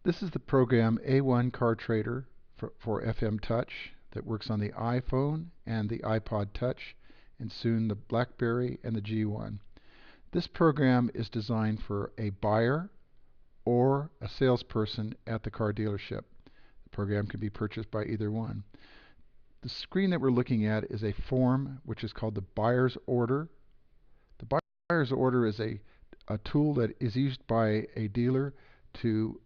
This is the program A1 Car Trader for FM Touch that works on the iPhone and the iPod Touch, and soon the BlackBerry and the G1. This program is designed for a buyer or a salesperson at the car dealership. The program can be purchased by either one. The screen that we're looking at is a form which is called the buyer's order. The buyer's order is a tool that is used by a dealer to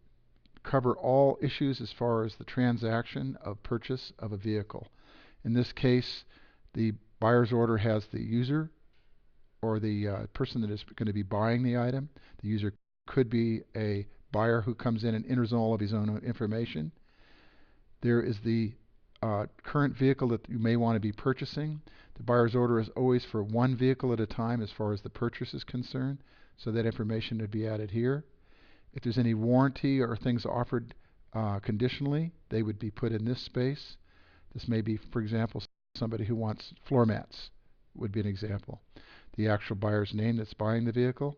cover all issues as far as the transaction of purchase of a vehicle. In this case, the buyer's order has the user or the person that is going to be buying the item. The user could be a buyer who comes in and enters all of his own information. There is the current vehicle that you may want to be purchasing. The buyer's order is always for one vehicle at a time as far as the purchase is concerned, so that information would be added here. If there's any warranty or things offered conditionally, they would be put in this space. This may be, for example, somebody who wants floor mats would be an example. The actual buyer's name that's buying the vehicle.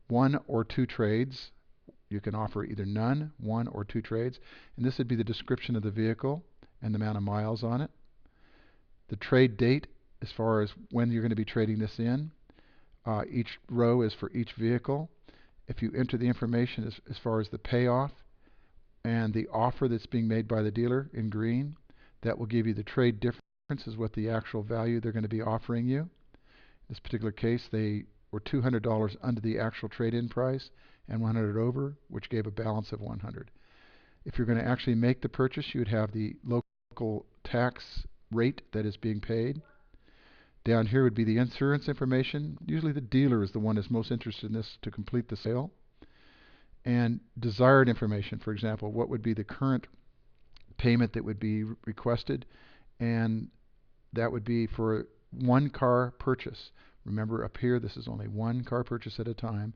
1 or 2 trades. You can offer either none, 1 or 2 trades. And this would be the description of the vehicle and the amount of miles on it. The trade date as far as when you're going to be trading this in. Each row is for each vehicle. If you enter the information as far as the payoff and the offer that's being made by the dealer in green, that will give you the trade difference as what the actual value they're going to be offering you. In this particular case, they were $200 under the actual trade-in price and 100 over, which gave a balance of 100. If you're going to actually make the purchase, you would have the local tax rate that is being paid. Down here would be the insurance information. Usually the dealer is the one that's most interested in this to complete the sale. And desired information, for example, what would be the current payment that would be requested, and that would be for one car purchase. Remember, up here this is only one car purchase at a time,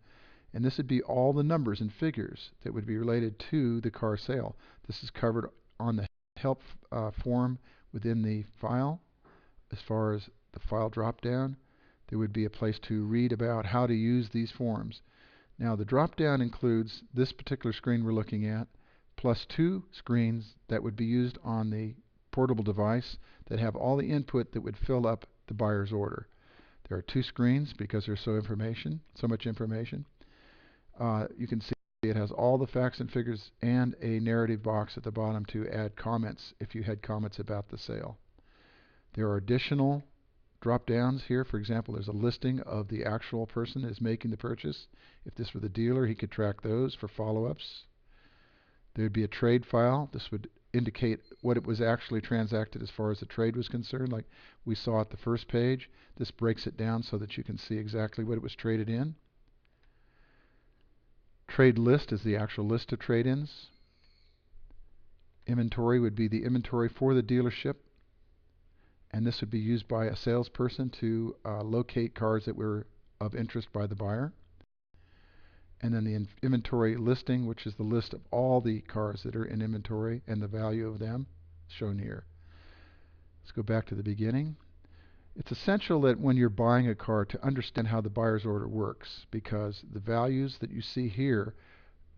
and this would be all the numbers and figures that would be related to the car sale. This is covered on the help form within the file. As far as the file drop down, there would be a place to read about how to use these forms. Now the drop down includes this particular screen we're looking at, plus 2 screens that would be used on the portable device that have all the input that would fill up the buyer's order. There are 2 screens because there's so much information. You can see it has all the facts and figures and a narrative box at the bottom to add comments if you had comments about the sale. There are additional drop downs here. For example, there's a listing of the actual person that is making the purchase. If this were the dealer, he could track those for follow-ups. There would be a trade file. This would indicate what it was actually transacted as far as the trade was concerned, like we saw at the first page. This breaks it down so that you can see exactly what it was traded in. Trade list is the actual list of trade-ins. Inventory would be the inventory for the dealership, and this would be used by a salesperson to locate cars that were of interest by the buyer. And then the inventory listing, which is the list of all the cars that are in inventory and the value of them, shown here. Let's go back to the beginning. It's essential that when you're buying a car to understand how the buyer's order works, because the values that you see here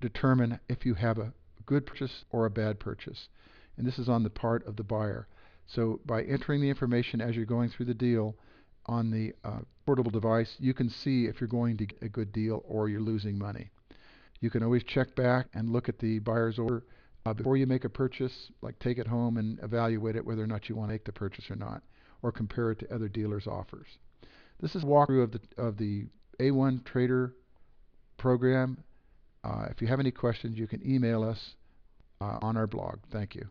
determine if you have a good purchase or a bad purchase. And this is on the part of the buyer. So by entering the information as you're going through the deal on the portable device, you can see if you're going to get a good deal or you're losing money. You can always check back and look at the buyer's order before you make a purchase, like take it home and evaluate it whether or not you want to make the purchase or not, or compare it to other dealers' offers. This is a walkthrough of the A1 Trader program. If you have any questions, you can email us on our blog. Thank you.